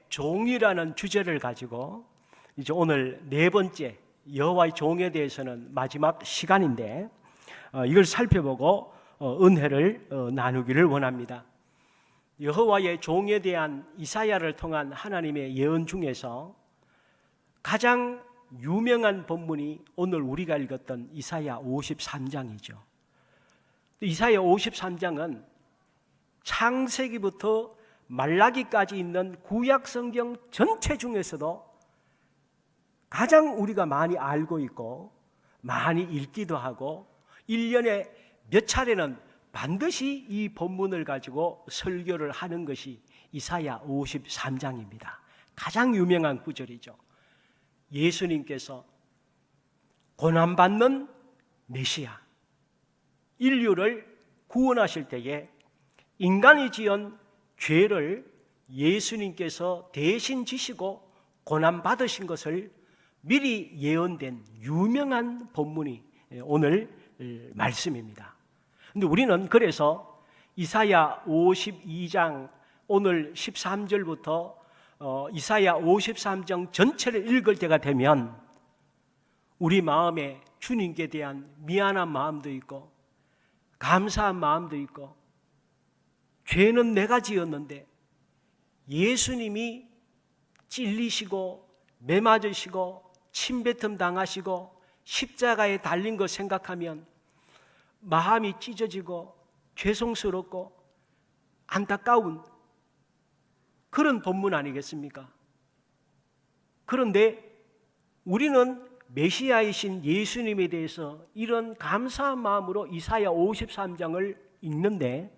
종이라는 주제를 가지고 이제 오늘 네 번째 여호와의 종에 대해서는 마지막 시간인데 이걸 살펴보고 은혜를 나누기를 원합니다. 여호와의 종에 대한 이사야를 통한 하나님의 예언 중에서 가장 유명한 본문이 오늘 우리가 읽었던 이사야 53장이죠. 이사야 53장은 창세기부터 말라기까지 있는 구약 성경 전체 중에서도 가장 우리가 많이 알고 있고 많이 읽기도 하고 1년에 몇 차례는 반드시 이 본문을 가지고 설교를 하는 것이 이사야 53장입니다. 가장 유명한 구절이죠. 예수님께서 고난받는 메시아, 인류를 구원하실 때에 인간이 지은 죄를 예수님께서 대신 지시고 고난받으신 것을 미리 예언된 유명한 본문이 오늘 말씀입니다. 근데 우리는 그래서 이사야 52장 오늘 13절부터 이사야 53장 전체를 읽을 때가 되면 우리 마음에 주님께 대한 미안한 마음도 있고 감사한 마음도 있고 죄는 내가 지었는데 예수님이 찔리시고 매맞으시고 침뱉음 당하시고 십자가에 달린 것 생각하면 마음이 찢어지고 죄송스럽고 안타까운 그런 본문 아니겠습니까? 그런데 우리는 메시아이신 예수님에 대해서 이런 감사한 마음으로 이사야 53장을 읽는데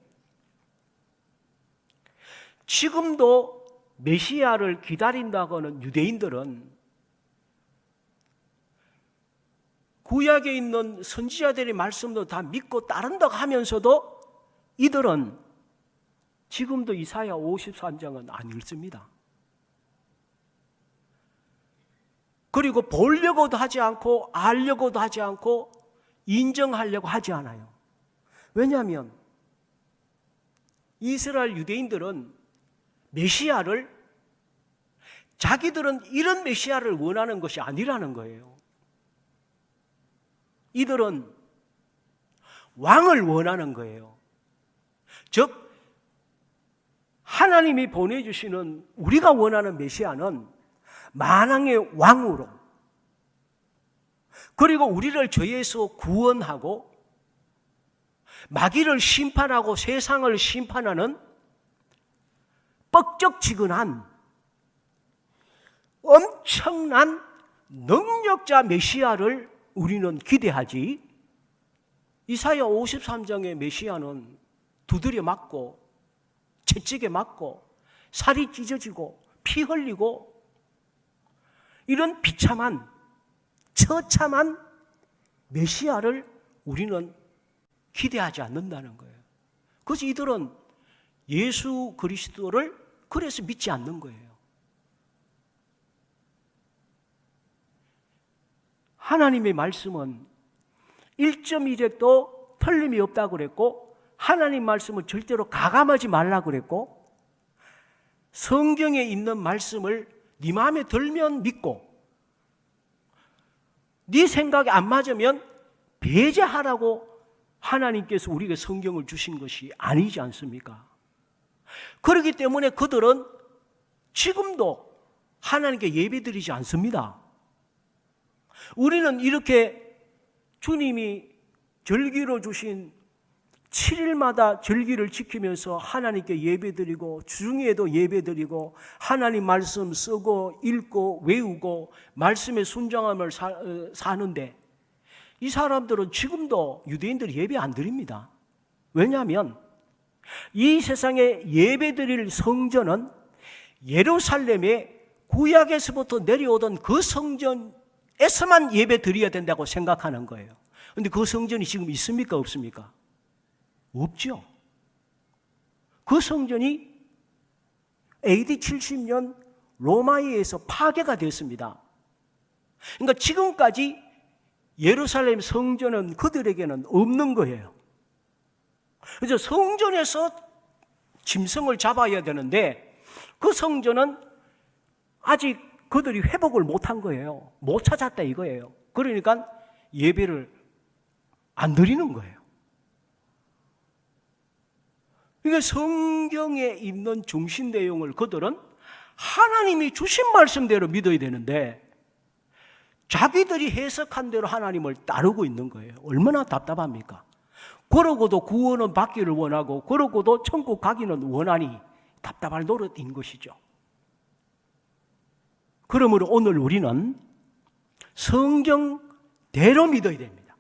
지금도 메시아를 기다린다고 하는 유대인들은 구약에 있는 선지자들의 말씀도 다 믿고 따른다고 하면서도 이들은 지금도 이사야 53장은 안 읽습니다. 그리고 보려고도 하지 않고 알려고도 하지 않고 인정하려고 하지 않아요. 왜냐하면 이스라엘 유대인들은 메시아를 자기들은 이런 메시아를 원하는 것이 아니라는 거예요. 이들은 왕을 원하는 거예요. 즉 하나님이 보내주시는 우리가 원하는 메시아는 만왕의 왕으로 그리고 우리를 죄에서 구원하고 마귀를 심판하고 세상을 심판하는 뻑적지근한 엄청난 능력자 메시아를 우리는 기대하지 이사야 53장의 메시아는 두드려 맞고 채찍에 맞고 살이 찢어지고 피 흘리고 이런 비참한 처참한 메시아를 우리는 기대하지 않는다는 거예요. 그래서 이들은 예수 그리스도를 그래서 믿지 않는 거예요. 하나님의 말씀은 1.1획도 틀림이 없다고 그랬고 하나님 말씀을 절대로 가감하지 말라고 그랬고 성경에 있는 말씀을 네 마음에 들면 믿고 네 생각에 안 맞으면 배제하라고 하나님께서 우리에게 성경을 주신 것이 아니지 않습니까? 그렇기 때문에 그들은 지금도 하나님께 예배드리지 않습니다. 우리는 이렇게 주님이 절기로 주신 7일마다 절기를 지키면서 하나님께 예배드리고 주중에도 예배드리고 하나님 말씀 쓰고 읽고 외우고 말씀에 순종함을 사는데 이 사람들은 지금도 유대인들이 예배 안 드립니다. 왜냐하면 이 세상에 예배드릴 성전은 예루살렘에 구약에서부터 내려오던 그 성전에서만 예배드려야 된다고 생각하는 거예요. 그런데 그 성전이 지금 있습니까? 없습니까? 없죠. 그 성전이 AD 70년 로마에 의해서 파괴가 됐습니다. 그러니까 지금까지 예루살렘 성전은 그들에게는 없는 거예요. 그래서 성전에서 짐승을 잡아야 되는데 그 성전은 아직 그들이 회복을 못한 거예요. 못 찾았다 이거예요. 그러니까 예배를 안 드리는 거예요. 그러니까 성경에 있는 중심 내용을 그들은 하나님이 주신 말씀대로 믿어야 되는데 자기들이 해석한 대로 하나님을 따르고 있는 거예요. 얼마나 답답합니까? 그러고도 구원은 받기를 원하고 그러고도 천국 가기는 원하니 답답할 노릇인 것이죠. 그러므로 오늘 우리는 성경대로 믿어야 됩니다.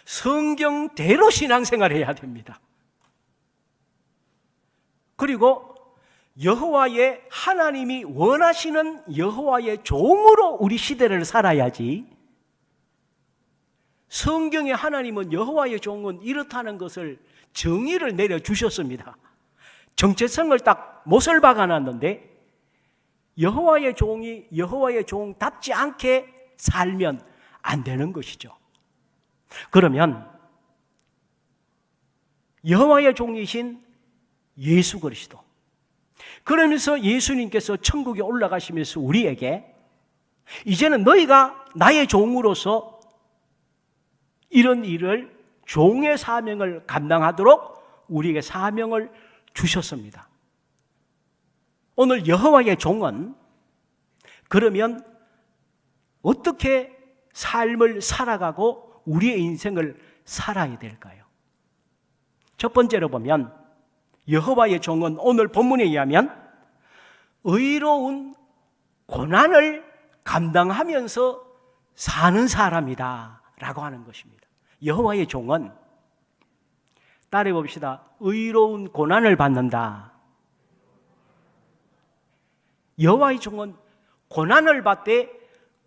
성경대로 신앙생활해야 됩니다. 그리고 여호와의 하나님이 원하시는 여호와의 종으로 우리 시대를 살아야지 성경에 하나님은 여호와의 종은 이렇다는 것을 정의를 내려주셨습니다. 정체성을 딱 못을 박아놨는데 여호와의 종이 여호와의 종답지 않게 살면 안 되는 것이죠. 그러면 여호와의 종이신 예수 그리스도, 그러면서 예수님께서 천국에 올라가시면서 우리에게 이제는 너희가 나의 종으로서 이런 일을 종의 사명을 감당하도록 우리에게 사명을 주셨습니다. 오늘 여호와의 종은 그러면 어떻게 삶을 살아가고 우리의 인생을 살아야 될까요? 첫 번째로 보면 여호와의 종은 오늘 본문에 의하면 의로운 고난을 감당하면서 사는 사람이다 라고 하는 것입니다. 여호와의 종은 따라해 봅시다. 의로운 고난을 받는다. 여호와의 종은 고난을 받되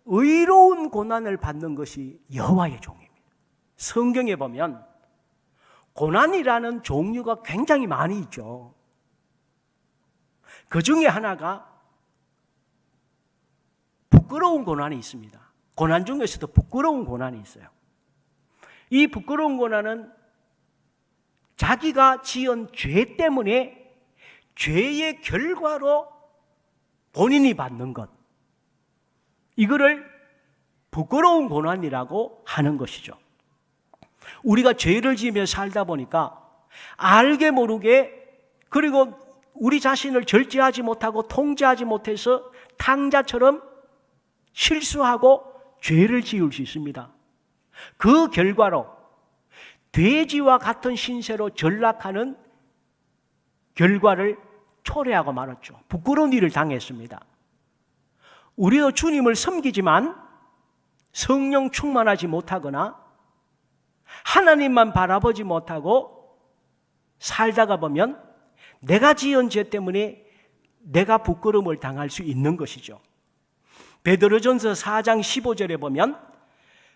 의로운 고난을 받는 것이 여호와의 종입니다. 성경에 보면 고난이라는 종류가 굉장히 많이 있죠. 그 중에 하나가 부끄러운 고난이 있습니다. 고난 중에서도 부끄러운 고난이 있어요. 이 부끄러운 고난은 자기가 지은 죄 때문에 죄의 결과로 본인이 받는 것, 이거를 부끄러운 고난이라고 하는 것이죠. 우리가 죄를 지으며 살다 보니까 알게 모르게, 그리고 우리 자신을 절제하지 못하고 통제하지 못해서 탕자처럼 실수하고 죄를 지을 수 있습니다. 그 결과로 돼지와 같은 신세로 전락하는 결과를 초래하고 말았죠. 부끄러운 일을 당했습니다. 우리도 주님을 섬기지만 성령 충만하지 못하거나 하나님만 바라보지 못하고 살다가 보면 내가 지은 죄 때문에 내가 부끄러움을 당할 수 있는 것이죠. 베드로전서 4장 15절에 보면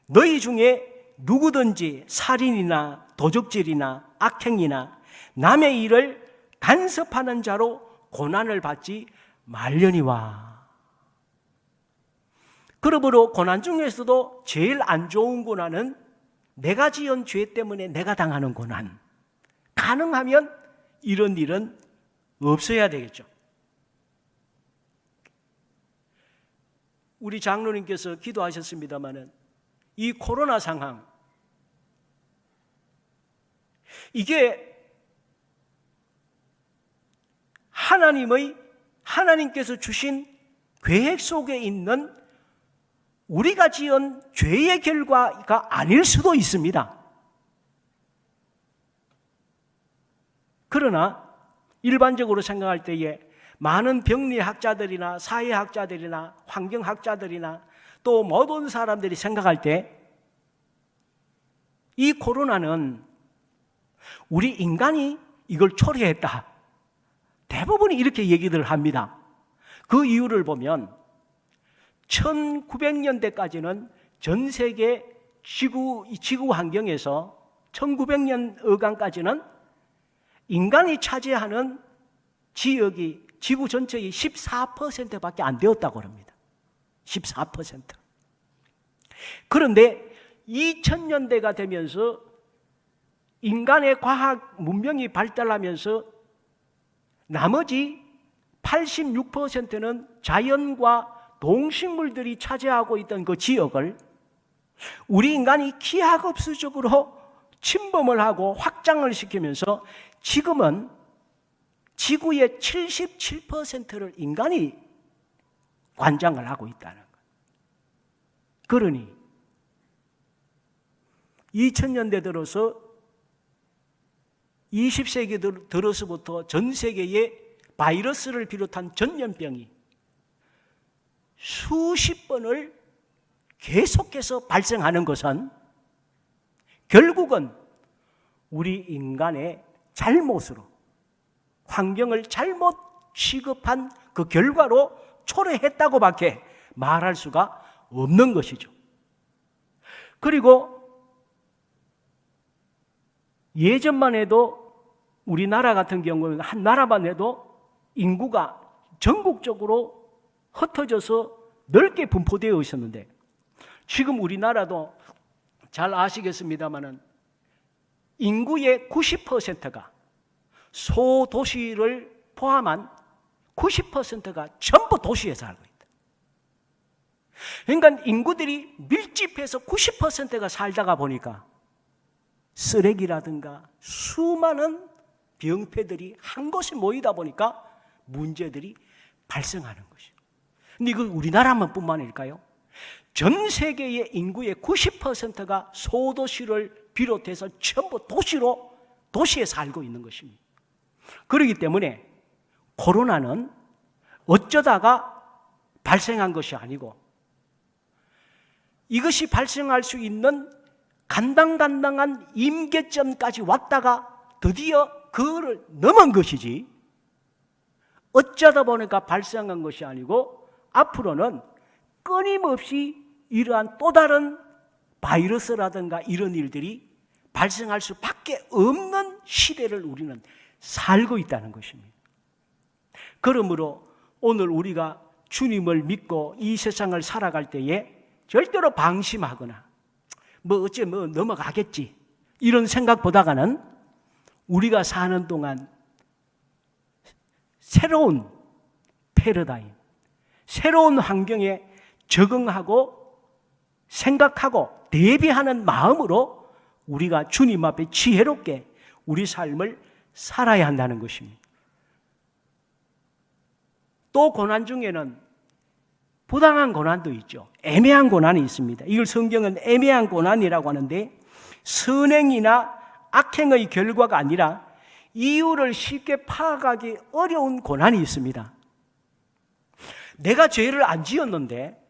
너희 중에 누구든지 살인이나 도적질이나 악행이나 남의 일을 간섭하는 자로 고난을 받지 말려니와. 그러므로 고난 중에서도 제일 안 좋은 고난은 내가 지은 죄 때문에 내가 당하는 고난. 가능하면 이런 일은 없어야 되겠죠. 우리 장로님께서 기도하셨습니다마는 이 코로나 상황, 이게 하나님께서 주신 계획 속에 있는 우리가 지은 죄의 결과가 아닐 수도 있습니다. 그러나 일반적으로 생각할 때에 많은 병리학자들이나 사회학자들이나 환경학자들이나 또 모든 사람들이 생각할 때 이 코로나는 우리 인간이 이걸 초래했다. 대부분이 이렇게 얘기들 합니다. 그 이유를 보면 1900년대까지는 전 세계 지구 환경에서 1900년 어간까지는 인간이 차지하는 지역이 지구 전체의 14%밖에 안 되었다고 합니다. 14%. 그런데 2000년대가 되면서 인간의 과학 문명이 발달하면서 나머지 86%는 자연과 동식물들이 차지하고 있던 그 지역을 우리 인간이 기하급수적으로 침범을 하고 확장을 시키면서 지금은 지구의 77%를 인간이 관장을 하고 있다는 거예요. 그러니 2000년대 들어서 20세기 들어서부터 전 세계에 바이러스를 비롯한 전염병이 수십 번을 계속해서 발생하는 것은 결국은 우리 인간의 잘못으로 환경을 잘못 취급한 그 결과로 초래했다고밖에 말할 수가 없는 것이죠. 그리고 예전만 해도 우리나라 같은 경우는 한 나라만 해도 인구가 전국적으로 흩어져서 넓게 분포되어 있었는데 지금 우리나라도 잘 아시겠습니다마는 인구의 90%가 소도시를 포함한 90%가 전부 도시에 살고 있다. 그러니까 인구들이 밀집해서 90%가 살다가 보니까 쓰레기라든가 수많은 병폐들이 한 곳에 모이다 보니까 문제들이 발생하는 것이죠. 근데 이건 우리나라만 뿐만 아닐까요? 전 세계의 인구의 90%가 소도시를 비롯해서 전부 도시에 살고 있는 것입니다. 그렇기 때문에 코로나는 어쩌다가 발생한 것이 아니고 이것이 발생할 수 있는 간당간당한 임계점까지 왔다가 드디어 그거를 넘은 것이지 어쩌다 보니까 발생한 것이 아니고 앞으로는 끊임없이 이러한 또 다른 바이러스라든가 이런 일들이 발생할 수밖에 없는 시대를 우리는 살고 있다는 것입니다. 그러므로 오늘 우리가 주님을 믿고 이 세상을 살아갈 때에 절대로 방심하거나 어째 넘어가겠지 이런 생각보다는 우리가 사는 동안 새로운 패러다임, 새로운 환경에 적응하고 생각하고 대비하는 마음으로 우리가 주님 앞에 지혜롭게 우리 삶을 살아야 한다는 것입니다. 또 고난 중에는 부당한 고난도 있죠. 애매한 고난이 있습니다. 이걸 성경은 애매한 고난이라고 하는데 선행이나 악행의 결과가 아니라 이유를 쉽게 파악하기 어려운 고난이 있습니다. 내가 죄를 안 지었는데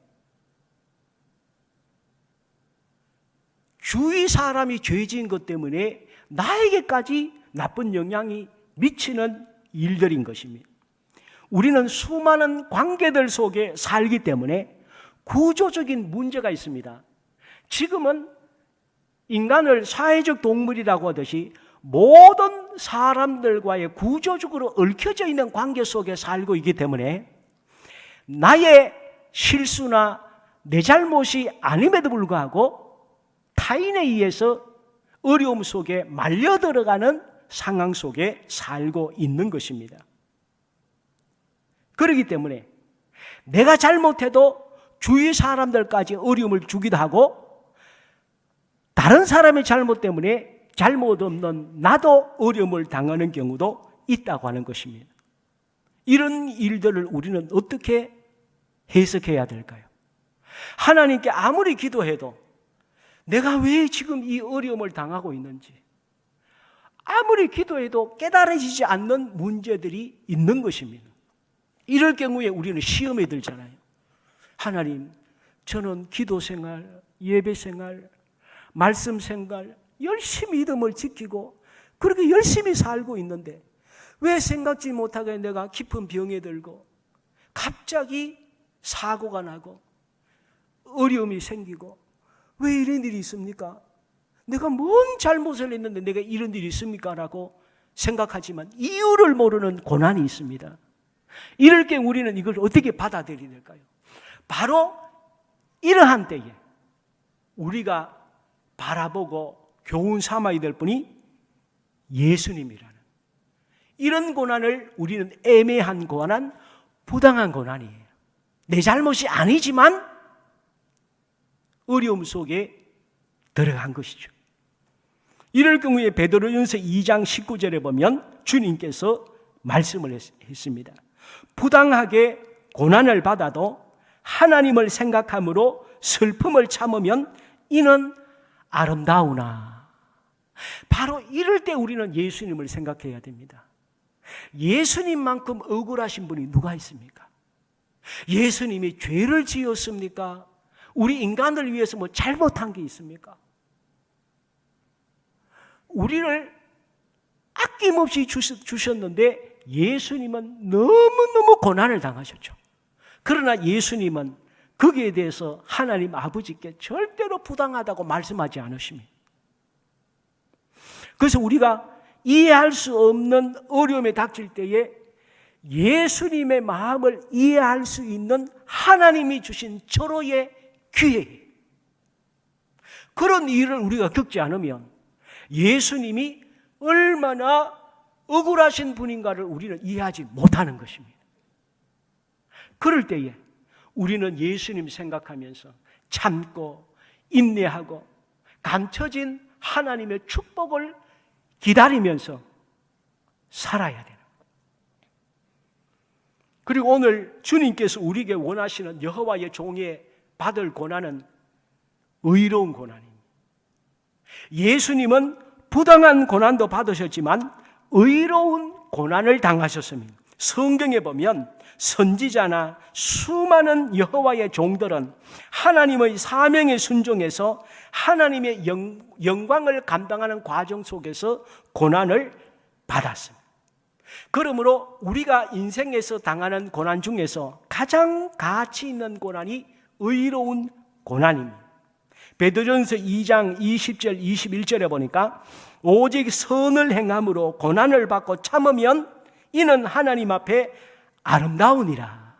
주위 사람이 죄 지은 것 때문에 나에게까지 나쁜 영향이 미치는 일들인 것입니다. 우리는 수많은 관계들 속에 살기 때문에 구조적인 문제가 있습니다. 지금은 인간을 사회적 동물이라고 하듯이 모든 사람들과의 구조적으로 얽혀져 있는 관계 속에 살고 있기 때문에 나의 실수나 내 잘못이 아님에도 불구하고 타인에 의해서 어려움 속에 말려 들어가는 상황 속에 살고 있는 것입니다. 그렇기 때문에 내가 잘못해도 주위 사람들까지 어려움을 주기도 하고 다른 사람의 잘못 때문에 잘못 없는 나도 어려움을 당하는 경우도 있다고 하는 것입니다. 이런 일들을 우리는 어떻게 해석해야 될까요? 하나님께 아무리 기도해도 내가 왜 지금 이 어려움을 당하고 있는지 아무리 기도해도 깨달아지지 않는 문제들이 있는 것입니다. 이럴 경우에 우리는 시험에 들잖아요. 하나님, 저는 기도 생활, 예배 생활, 말씀 생활 열심히 믿음을 지키고 그렇게 열심히 살고 있는데 왜 생각지 못하게 내가 깊은 병에 들고 갑자기 사고가 나고 어려움이 생기고 왜 이런 일이 있습니까? 내가 뭔 잘못을 했는데 내가 이런 일이 있습니까? 라고 생각하지만 이유를 모르는 고난이 있습니다. 이럴 때 우리는 이걸 어떻게 받아들여야 될까요? 바로 이러한 때에 우리가 바라보고 교훈 삼아야 될 분이 예수님이라는 이런 고난을 우리는 애매한 고난, 부당한 고난이에요. 내 잘못이 아니지만 어려움 속에 들어간 것이죠. 이럴 경우에 베드로전서 2장 19절에 보면 주님께서 말씀을 했습니다. 부당하게 고난을 받아도 하나님을 생각함으로 슬픔을 참으면 이는 아름다우나. 바로 이럴 때 우리는 예수님을 생각해야 됩니다. 예수님만큼 억울하신 분이 누가 있습니까? 예수님이 죄를 지었습니까? 우리 인간을 위해서 뭐 잘못한 게 있습니까? 우리를 아낌없이 주셨는데 예수님은 너무너무 고난을 당하셨죠. 그러나 예수님은 거기에 대해서 하나님 아버지께 절대로 부당하다고 말씀하지 않으십니다. 그래서 우리가 이해할 수 없는 어려움에 닥칠 때에 예수님의 마음을 이해할 수 있는 하나님이 주신 절호의 기회, 그런 일을 우리가 겪지 않으면 예수님이 얼마나 억울하신 분인가를 우리는 이해하지 못하는 것입니다. 그럴 때에 우리는 예수님 생각하면서 참고 인내하고 감춰진 하나님의 축복을 기다리면서 살아야 되는 거예요. 그리고 오늘 주님께서 우리에게 원하시는 여호와의 종의 받을 고난은 의로운 고난입니다. 예수님은 부당한 고난도 받으셨지만 의로운 고난을 당하셨습니다. 성경에 보면 선지자나 수많은 여호와의 종들은 하나님의 사명에 순종해서 하나님의 영광을 감당하는 과정 속에서 고난을 받았습니다. 그러므로 우리가 인생에서 당하는 고난 중에서 가장 가치 있는 고난이 의로운 고난입니다. 베드로전서 2장 20절 21절에 보니까 오직 선을 행함으로 고난을 받고 참으면 이는 하나님 앞에 아름다우니라.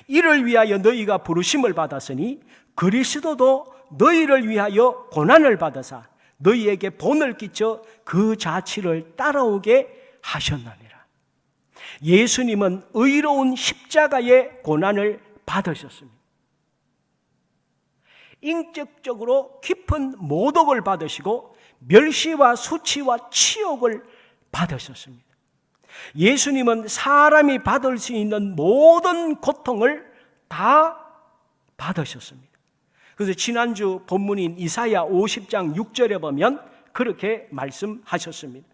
이를 위하여 너희가 부르심을 받았으니 그리스도도 너희를 위하여 고난을 받으사 너희에게 본을 끼쳐 그 자취를 따라오게 하셨느니라. 예수님은 의로운 십자가의 고난을 받으셨습니다. 인격적으로 깊은 모독을 받으시고 멸시와 수치와 치욕을 받으셨습니다. 예수님은 사람이 받을 수 있는 모든 고통을 다 받으셨습니다. 그래서 지난주 본문인 이사야 50장 6절에 보면 그렇게 말씀하셨습니다.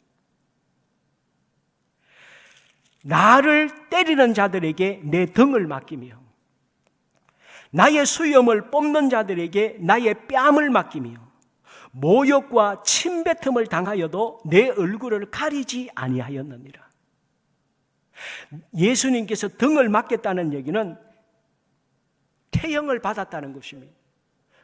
나를 때리는 자들에게 내 등을 맡기며 나의 수염을 뽑는 자들에게 나의 뺨을 맡기며 모욕과 침뱉음을 당하여도 내 얼굴을 가리지 아니하였느니라. 예수님께서 등을 맡겼다는 얘기는 태형을 받았다는 것입니다.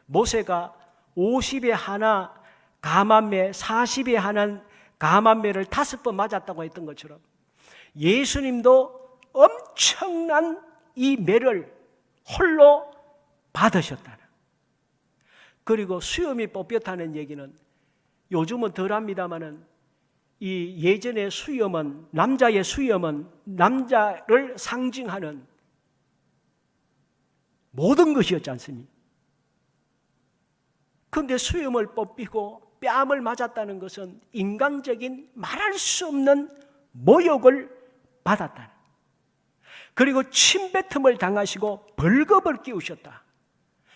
모세가 50에 하나 가만매, 40에 하나 가만매를 5번 맞았다고 했던 것처럼 예수님도 엄청난 이 매를 홀로 받으셨다는. 그리고 수염이 뽑혔다는 얘기는 요즘은 덜합니다마는 이 예전의 수염은, 남자의 수염은 남자를 상징하는 모든 것이었지 않습니까? 그런데 수염을 뽑히고 뺨을 맞았다는 것은 인간적인 말할 수 없는 모욕을 받았다. 그리고 침뱉음을 당하시고 벌겁을 끼우셨다.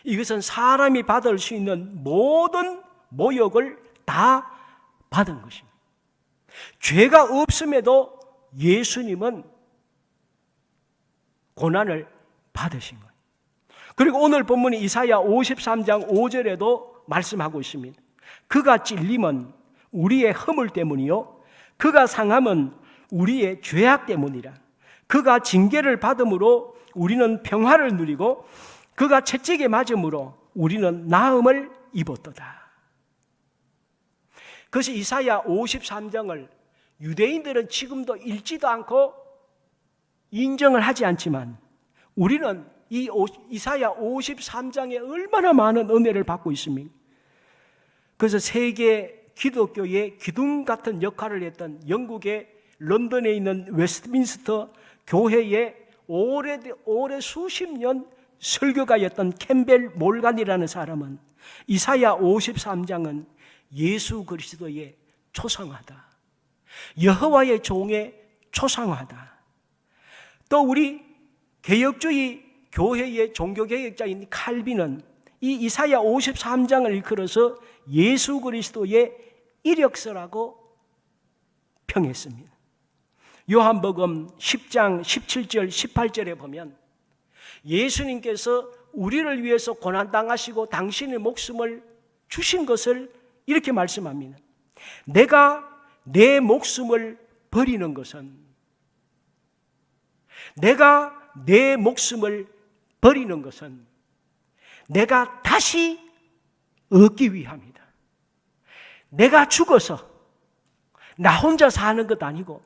이것은 사람이 받을 수 있는 모든 모욕을 다 받은 것입니다. 죄가 없음에도 예수님은 고난을 받으신 거예요. 그리고 오늘 본문이 이사야 53장 5절에도 말씀하고 있습니다. 그가 찔림은 우리의 허물 때문이요 그가 상함은 우리의 죄악 때문이라. 그가 징계를 받음으로 우리는 평화를 누리고 그가 채찍에 맞음으로 우리는 나음을 입었도다. 그래서 이사야 53장을 유대인들은 지금도 읽지도 않고 인정을 하지 않지만 우리는 이 이사야 53장에 얼마나 많은 은혜를 받고 있습니까? 그래서 세계 기독교의 기둥 같은 역할을 했던 영국의 런던에 있는 웨스트민스터 교회에 오래 수십 년 설교가였던 캠벨 몰간이라는 사람은 이사야 53장은 예수 그리스도의 초상화다, 여호와의 종의 초상화다. 또 우리 개혁주의 교회의 종교개혁자인 칼빈은 이 이사야 53장을 일컬어서 예수 그리스도의 이력서라고 평했습니다. 요한복음 10장 17절 18절에 보면 예수님께서 우리를 위해서 고난당하시고 당신의 목숨을 주신 것을 이렇게 말씀합니다. 내가 내 목숨을 버리는 것은 내가 다시 얻기 위함이다. 내가 죽어서 나 혼자 사는 것 아니고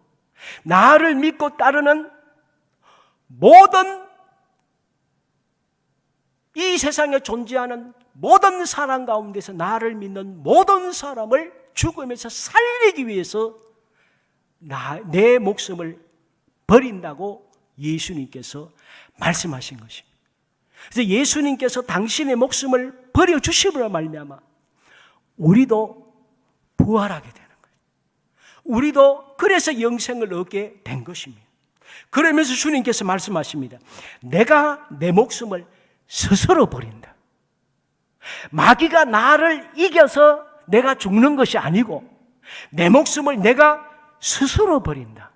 나를 믿고 따르는 모든 이 세상에 존재하는 모든 사람 가운데서 나를 믿는 모든 사람을 죽음에서 살리기 위해서 내 목숨을 버린다고 예수님께서 말씀하신 것입니다. 그래서 예수님께서 당신의 목숨을 버려주심으로 말미암아 우리도 부활하게 되는 거예요. 우리도 그래서 영생을 얻게 된 것입니다. 그러면서 주님께서 말씀하십니다. 내가 내 목숨을 스스로 버린다. 마귀가 나를 이겨서 내가 죽는 것이 아니고 내 목숨을 내가 스스로 버린다.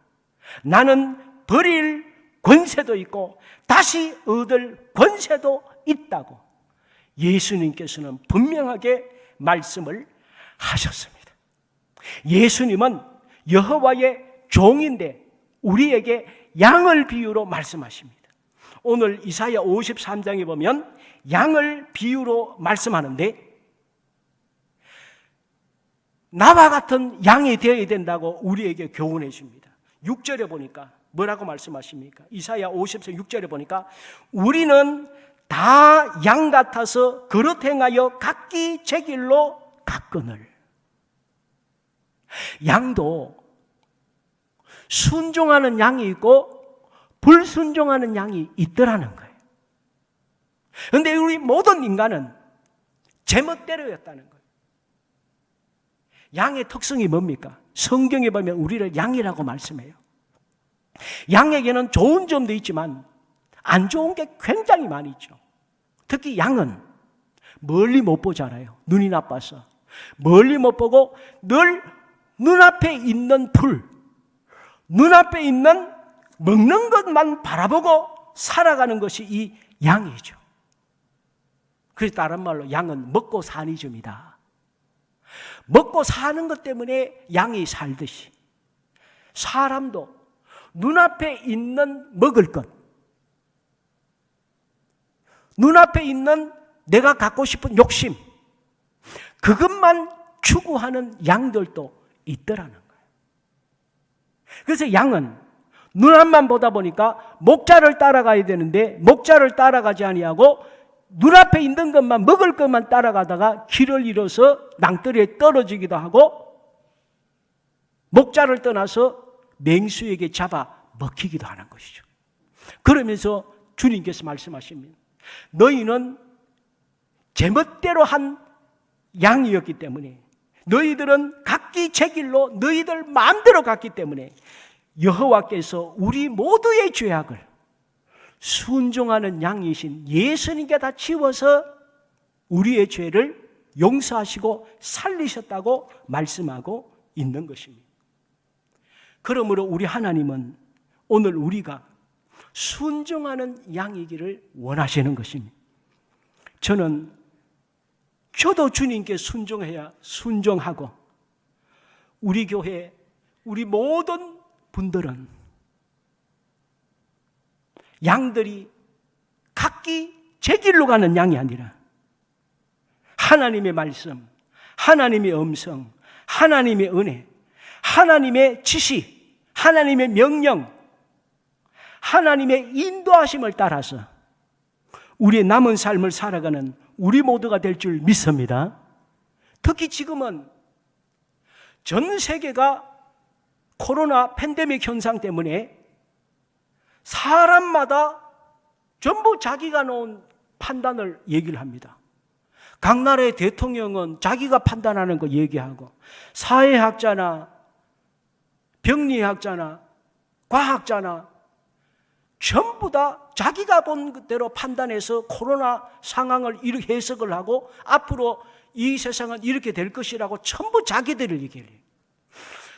나는 버릴 권세도 있고 다시 얻을 권세도 있다고 예수님께서는 분명하게 말씀을 하셨습니다. 예수님은 여호와의 종인데 우리에게 양을 비유로 말씀하십니다. 오늘 이사야 53장에 보면 양을 비유로 말씀하는데 나와 같은 양이 되어야 된다고 우리에게 교훈해 줍니다. 6절에 보니까 뭐라고 말씀하십니까? 이사야 53장 6절에 보니까 우리는 다 양 같아서 그릇 행하여 각기 제 길로 갔거늘. 양도 순종하는 양이 있고 불순종하는 양이 있더라는 거예요. 그런데 우리 모든 인간은 제멋대로였다는 거예요. 양의 특성이 뭡니까? 성경에 보면 우리를 양이라고 말씀해요. 양에게는 좋은 점도 있지만 안 좋은 게 굉장히 많이 있죠. 특히 양은 멀리 못 보잖아요. 눈이 나빠서 멀리 못 보고 늘 눈앞에 있는 풀, 눈앞에 있는 먹는 것만 바라보고 살아가는 것이 이 양이죠. 그래서 다른 말로 양은 먹고 사는 점이다. 먹고 사는 것 때문에 양이 살듯이 사람도 눈앞에 있는 먹을 것, 눈앞에 있는 내가 갖고 싶은 욕심, 그것만 추구하는 양들도 있더라는 거예요. 그래서 양은 눈앞만 보다 보니까 목자를 따라가야 되는데 목자를 따라가지 아니하고 눈앞에 있는 것만, 먹을 것만 따라가다가 길을 잃어서 낭떠러리에 떨어지기도 하고 목자를 떠나서 맹수에게 잡아 먹히기도 하는 것이죠. 그러면서 주님께서 말씀하십니다. 너희는 제멋대로 한 양이었기 때문에, 너희들은 각기 제 길로 너희들 마음대로 갔기 때문에 여호와께서 우리 모두의 죄악을 순종하는 양이신 예수님께 다 지워서 우리의 죄를 용서하시고 살리셨다고 말씀하고 있는 것입니다. 그러므로 우리 하나님은 오늘 우리가 순종하는 양이기를 원하시는 것입니다. 저도 주님께 순종해야 순종하고 우리 교회, 우리 모든 분들은 양들이 각기 제 길로 가는 양이 아니라 하나님의 말씀, 하나님의 음성, 하나님의 은혜, 하나님의 지시, 하나님의 명령, 하나님의 인도하심을 따라서 우리의 남은 삶을 살아가는 우리 모두가 될 줄 믿습니다. 특히 지금은 전 세계가 코로나 팬데믹 현상 때문에 사람마다 전부 자기가 놓은 판단을 얘기를 합니다. 각 나라의 대통령은 자기가 판단하는 거 얘기하고, 사회학자나 병리학자나 과학자나 전부 다 자기가 본 대로 판단해서 코로나 상황을 이렇게 해석을 하고 앞으로 이 세상은 이렇게 될 것이라고 전부 자기들을 얘기해요.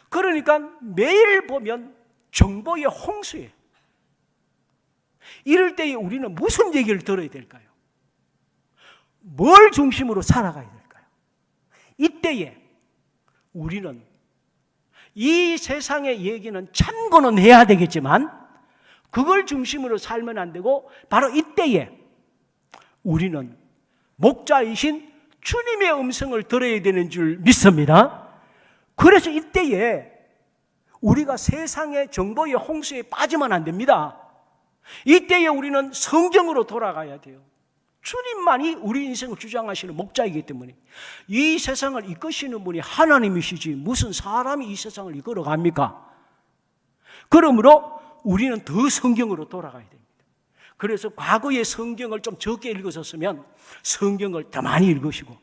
그러니까 매일 보면 정보의 홍수예요. 이럴 때에 우리는 무슨 얘기를 들어야 될까요? 뭘 중심으로 살아가야 될까요? 이때에 우리는 이 세상의 얘기는 참고는 해야 되겠지만 그걸 중심으로 살면 안 되고, 바로 이때에 우리는 목자이신 주님의 음성을 들어야 되는 줄 믿습니다. 그래서 이때에 우리가 세상의 정보의 홍수에 빠지면 안 됩니다. 이때에 우리는 성경으로 돌아가야 돼요. 주님만이 우리 인생을 주장하시는 목자이기 때문에, 이 세상을 이끄시는 분이 하나님이시지 무슨 사람이 이 세상을 이끌어 갑니까? 그러므로 우리는 더 성경으로 돌아가야 됩니다. 그래서 과거의 성경을 좀 적게 읽으셨으면 성경을 더 많이 읽으시고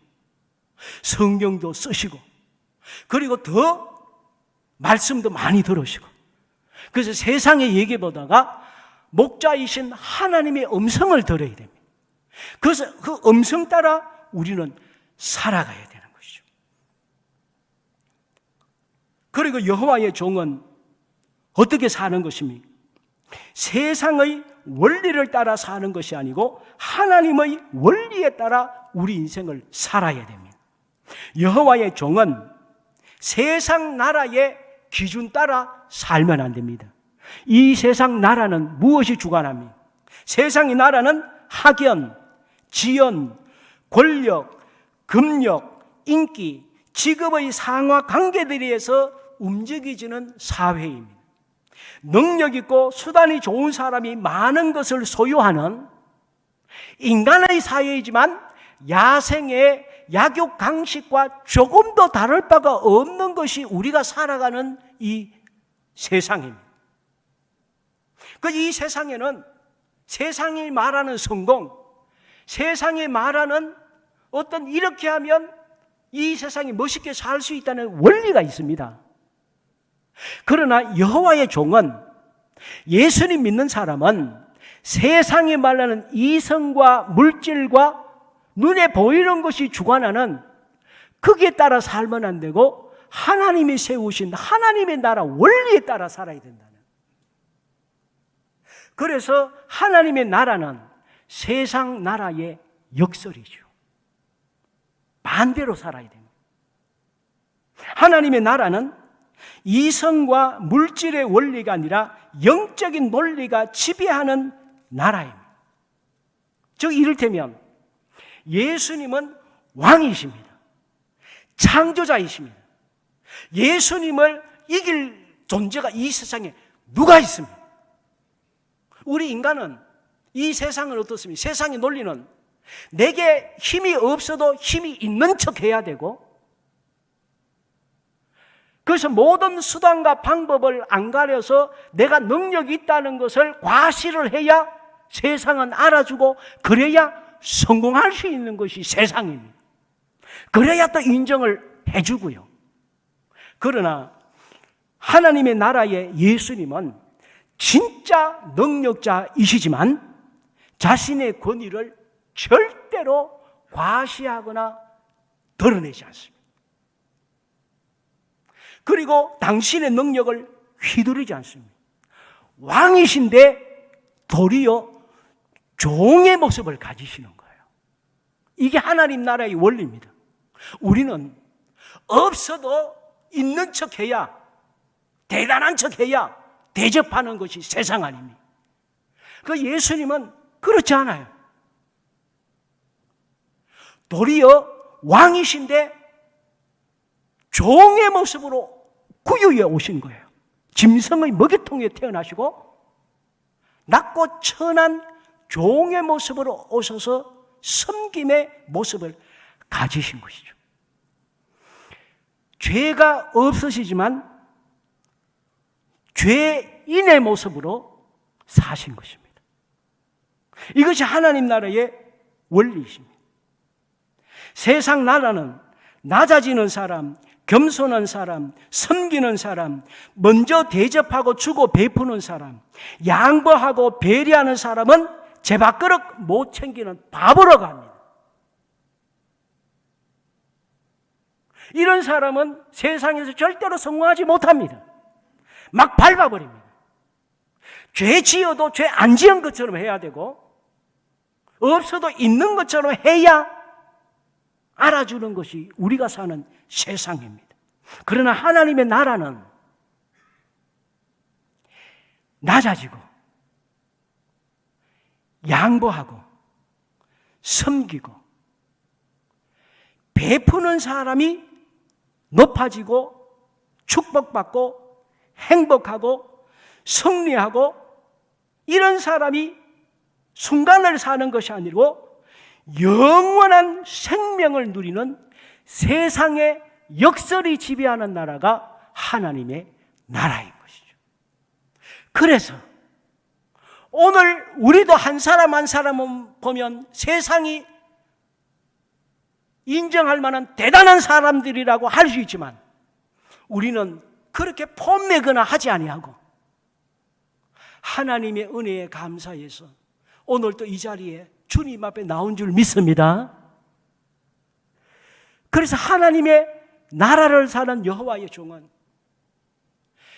성경도 쓰시고, 그리고 더 말씀도 많이 들으시고, 그래서 세상의 얘기보다가 목자이신 하나님의 음성을 들어야 됩니다. 그래서 그 음성 따라 우리는 살아가야 되는 것이죠. 그리고 여호와의 종은 어떻게 사는 것입니까? 세상의 원리를 따라 사는 것이 아니고 하나님의 원리에 따라 우리 인생을 살아야 됩니다. 여호와의 종은 세상 나라의 기준 따라 살면 안 됩니다. 이 세상 나라는 무엇이 주관합니까? 세상의 나라는 학연, 지연, 권력, 금력, 인기, 직업의 상하 관계들에 의해서 움직이지는 사회입니다. 능력 있고 수단이 좋은 사람이 많은 것을 소유하는 인간의 사회이지만 야생의 약육 강식과 조금 더 다를 바가 없는 것이 우리가 살아가는 이 세상입니다. 이 세상에는 세상이 말하는 성공, 세상이 말하는 어떤 이렇게 하면 이 세상이 멋있게 살 수 있다는 원리가 있습니다. 그러나 여호와의 종은, 예수님 믿는 사람은 세상이 말하는 이성과 물질과 눈에 보이는 것이 주관하는 거기에 따라 살면 안 되고 하나님이 세우신 하나님의 나라 원리에 따라 살아야 된다는. 그래서 하나님의 나라는 세상 나라의 역설이죠. 반대로 살아야 됩니다. 하나님의 나라는 이성과 물질의 원리가 아니라 영적인 논리가 지배하는 나라입니다. 즉 이를테면 예수님은 왕이십니다. 창조자이십니다. 예수님을 이길 존재가 이 세상에 누가 있습니까? 우리 인간은 이 세상은 어떻습니까? 세상의 논리는 내게 힘이 없어도 힘이 있는 척 해야 되고, 그래서 모든 수단과 방법을 안 가려서 내가 능력이 있다는 것을 과시를 해야 세상은 알아주고, 그래야 성공할 수 있는 것이 세상입니다. 그래야 또 인정을 해주고요. 그러나 하나님의 나라의 예수님은 진짜 능력자이시지만 자신의 권위를 절대로 과시하거나 드러내지 않습니다. 그리고 당신의 능력을 휘두르지 않습니다. 왕이신데 도리어 종의 모습을 가지시는 거예요. 이게 하나님 나라의 원리입니다. 우리는 없어도 있는 척해야, 대단한 척해야 대접하는 것이 세상 아닙니까? 그 예수님은 그렇지 않아요. 도리어 왕이신데 종의 모습으로 구유에 오신 거예요. 짐승의 먹이통에 태어나시고 낮고 천한 종의 모습으로 오셔서 섬김의 모습을 가지신 것이죠. 죄가 없으시지만 죄인의 모습으로 사신 것입니다. 이것이 하나님 나라의 원리이십니다. 세상 나라는 낮아지는 사람, 겸손한 사람, 섬기는 사람, 먼저 대접하고 주고 베푸는 사람, 양보하고 배려하는 사람은 제 밥그릇 못 챙기는 바보로 갑니다. 이런 사람은 세상에서 절대로 성공하지 못합니다. 막 밟아버립니다. 죄 지어도 죄 안 지은 것처럼 해야 되고, 없어도 있는 것처럼 해야 알아주는 것이 우리가 사는 세상입니다. 그러나 하나님의 나라는 낮아지고 양보하고 섬기고 베푸는 사람이 높아지고 축복받고 행복하고 승리하고, 이런 사람이 순간을 사는 것이 아니고 영원한 생명을 누리는 세상의 역설이 지배하는 나라가 하나님의 나라인 것이죠. 그래서 오늘 우리도 한 사람 한 사람은 보면 세상이 인정할 만한 대단한 사람들이라고 할 수 있지만, 우리는 그렇게 폼내거나 하지 아니하고 하나님의 은혜에 감사해서 오늘 또 이 자리에 주님 앞에 나온 줄 믿습니다. 그래서 하나님의 나라를 사는 여호와의 종은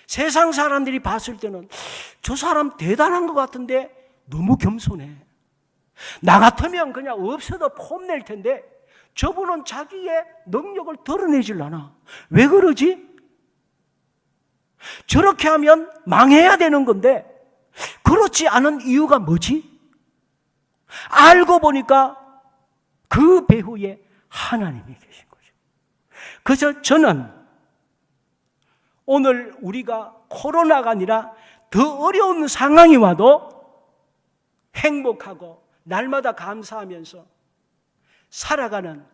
세상 사람들이 봤을 때는 저 사람 대단한 것 같은데 너무 겸손해. 나 같으면 그냥 없어도 폼낼 텐데 저분은 자기의 능력을 드러내질 않아. 왜 그러지? 저렇게 하면 망해야 되는 건데 그렇지 않은 이유가 뭐지? 알고 보니까 그 배후에 하나님이 계신 거죠. 그래서 저는 오늘 우리가 코로나가 아니라 더 어려운 상황이 와도 행복하고 날마다 감사하면서 살아가는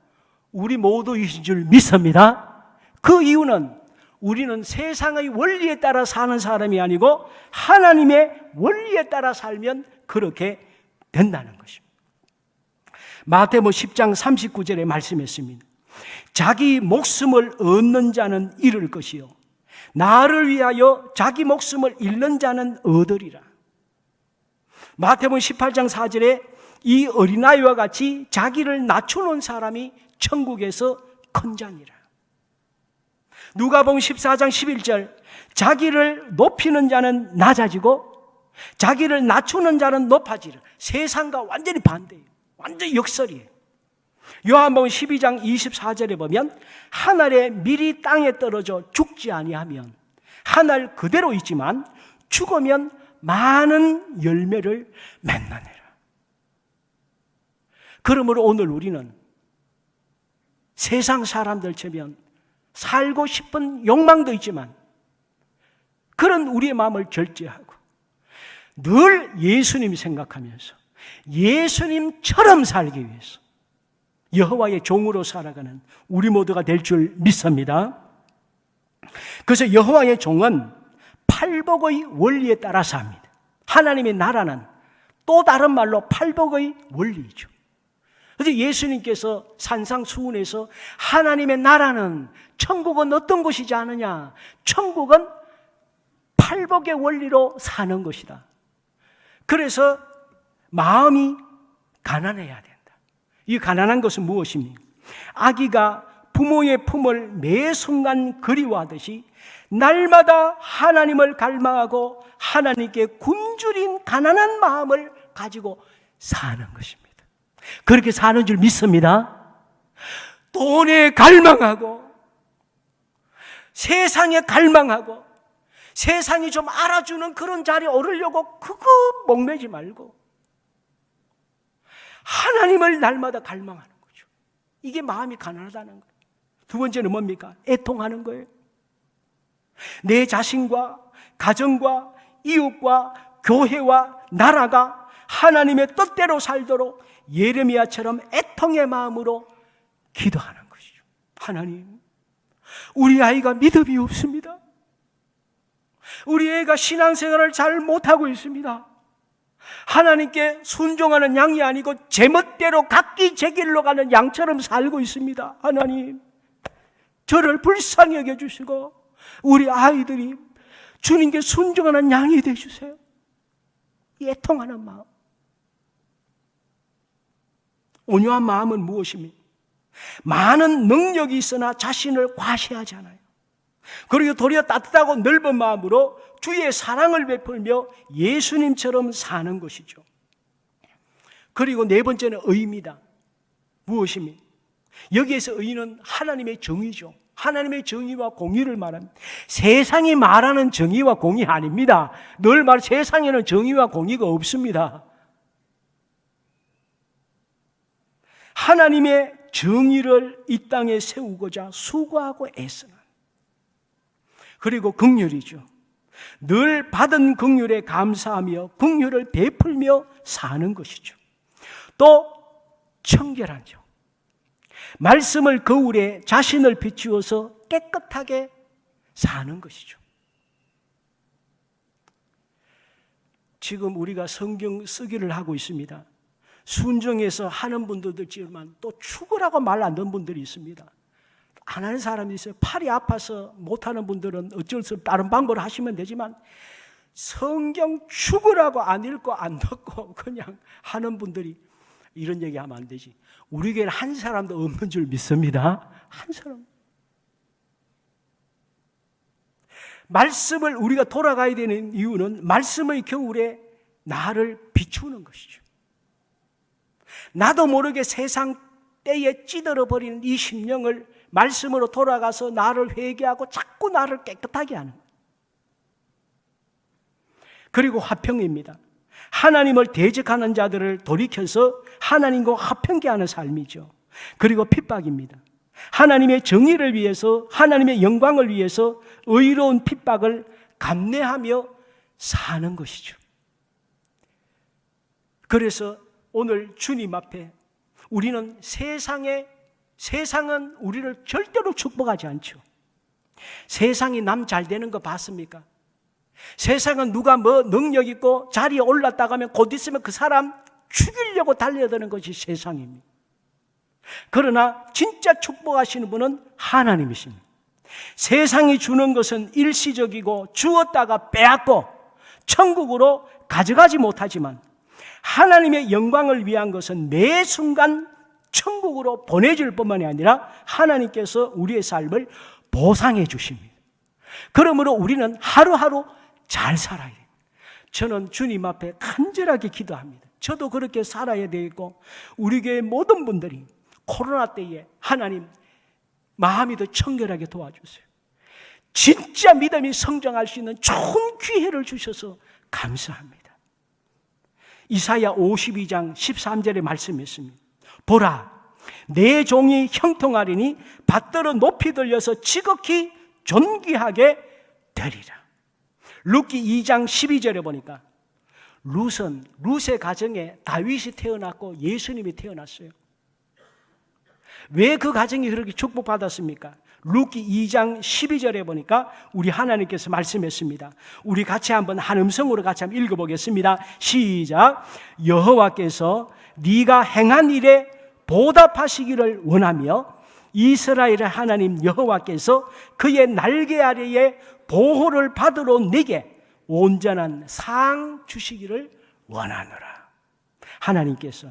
우리 모두이신 줄 믿습니다. 그 이유는 우리는 세상의 원리에 따라 사는 사람이 아니고 하나님의 원리에 따라 살면 그렇게 된다는 것입니다. 마태복음 10장 39절에 말씀했습니다. 자기 목숨을 얻는 자는 잃을 것이요 나를 위하여 자기 목숨을 잃는 자는 얻으리라. 마태복음 18장 4절에 이 어린아이와 같이 자기를 낮추는 사람이 천국에서 큰 자니라. 누가복음 14장 11절 자기를 높이는 자는 낮아지고 자기를 낮추는 자는 높아지라. 세상과 완전히 반대예요. 완전히 역설이에요. 요한복음 12장 24절에 보면 한 알의 밀이 땅에 떨어져 죽지 아니하면 한 알 그대로 있지만 죽으면 많은 열매를 맺느니라. 그러므로 오늘 우리는 세상 사람들처럼 살고 싶은 욕망도 있지만 그런 우리의 마음을 절제하고 늘 예수님 생각하면서 예수님처럼 살기 위해서 여호와의 종으로 살아가는 우리 모두가 될 줄 믿습니다. 그래서 여호와의 종은 팔복의 원리에 따라서 합니다. 하나님의 나라는 또 다른 말로 팔복의 원리이죠. 그래서 예수님께서 산상수훈에서 하나님의 나라는 천국은 어떤 것이지 않느냐? 천국은 팔복의 원리로 사는 것이다. 그래서 마음이 가난해야 된다. 이 가난한 것은 무엇입니까? 아기가 부모의 품을 매 순간 그리워하듯이 날마다 하나님을 갈망하고 하나님께 굶주린 가난한 마음을 가지고 사는 것입니다. 그렇게 사는 줄 믿습니다. 돈에 갈망하고 세상에 갈망하고 세상이 좀 알아주는 그런 자리에 오르려고 그거 목매지 말고 하나님을 날마다 갈망하는 거죠. 이게 마음이 가난하다는 거예요. 두 번째는 뭡니까? 애통하는 거예요. 내 자신과 가정과 이웃과 교회와 나라가 하나님의 뜻대로 살도록 예레미야처럼 애통의 마음으로 기도하는 것이죠. 하나님, 우리 아이가 믿음이 없습니다. 우리 애가 신앙생활을 잘 못하고 있습니다. 하나님께 순종하는 양이 아니고 제멋대로 각기 제 길로 가는 양처럼 살고 있습니다. 하나님, 저를 불쌍히 여겨주시고 우리 아이들이 주님께 순종하는 양이 되어주세요. 애통하는 마음. 온유한 마음은 무엇입니까? 많은 능력이 있으나 자신을 과시하지 않아요. 그리고 도리어 따뜻하고 넓은 마음으로 주의 사랑을 베풀며 예수님처럼 사는 것이죠. 그리고 네 번째는 의입니다. 무엇입니까? 여기에서 의는 하나님의 정의죠. 하나님의 정의와 공의를 말합니다. 세상이 말하는 정의와 공의 아닙니다. 늘 세상에는 정의와 공의가 없습니다. 하나님의 정의를 이 땅에 세우고자 수고하고 애쓰는, 그리고 긍휼이죠. 늘 받은 긍휼에 감사하며 긍휼을 베풀며 사는 것이죠. 또 청결하죠. 말씀을 거울에 자신을 비추어서 깨끗하게 사는 것이죠. 지금 우리가 성경 쓰기를 하고 있습니다. 순종해서 하는 분들도 있지만 또 죽으라고 말 안 듣는 분들이 있습니다. 안 하는 사람이 있어요. 팔이 아파서 못하는 분들은 어쩔 수 없이 다른 방법을 하시면 되지만 성경 죽으라고 안 읽고 안 듣고 그냥 하는 분들이 이런 얘기하면 안 되지. 우리 교회는 한 사람도 없는 줄 믿습니다. 한 사람. 말씀을 우리가 돌아가야 되는 이유는 말씀의 겨울에 나를 비추는 것이죠. 나도 모르게 세상 때에 찌들어버리는 이 심령을 말씀으로 돌아가서 나를 회개하고 자꾸 나를 깨끗하게 하는. 그리고 화평입니다. 하나님을 대적하는 자들을 돌이켜서 하나님과 화평케 하는 삶이죠. 그리고 핍박입니다. 하나님의 정의를 위해서, 하나님의 영광을 위해서 의로운 핍박을 감내하며 사는 것이죠. 그래서 오늘 주님 앞에 우리는 세상은 우리를 절대로 축복하지 않죠. 세상이 남 잘 되는 거 봤습니까? 세상은 누가 뭐 능력 있고 자리에 올랐다가 하면 곧 있으면 그 사람 죽이려고 달려드는 것이 세상입니다. 그러나 진짜 축복하시는 분은 하나님이십니다. 세상이 주는 것은 일시적이고 주었다가 빼앗고 천국으로 가져가지 못하지만 하나님의 영광을 위한 것은 매 순간 천국으로 보내줄 뿐만이 아니라 하나님께서 우리의 삶을 보상해 주십니다. 그러므로 우리는 하루하루 잘 살아야 돼요. 저는 주님 앞에 간절하게 기도합니다. 저도 그렇게 살아야 되고 우리 교회 모든 분들이 코로나 때에 하나님 마음이 더 청결하게 도와주세요. 진짜 믿음이 성장할 수 있는 좋은 기회를 주셔서 감사합니다. 이사야 52장 13절의 말씀이 있습니다. 보라, 내 종이 형통하리니 받들어 높이 들려서 지극히 존귀하게 되리라. 룻기 2장 12절에 보니까 룻의 가정에 다윗이 태어났고 예수님이 태어났어요. 왜 그 가정이 그렇게 축복받았습니까? 룻기 2장 12절에 보니까 우리 하나님께서 말씀했습니다. 우리 같이 한번 한 음성으로 같이 한번 읽어보겠습니다. 시작. 여호와께서 네가 행한 일에 보답하시기를 원하며 이스라엘의 하나님 여호와께서 그의 날개 아래에 보호를 받으러 내게 온전한 상 주시기를 원하노라. 하나님께서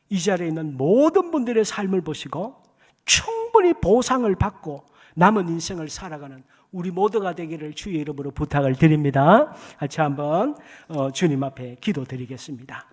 이 자리에 있는 모든 분들의 삶을 보시고 충분히 보상을 받고 남은 인생을 살아가는 우리 모두가 되기를 주의 이름으로 부탁을 드립니다. 같이 한번 주님 앞에 기도드리겠습니다.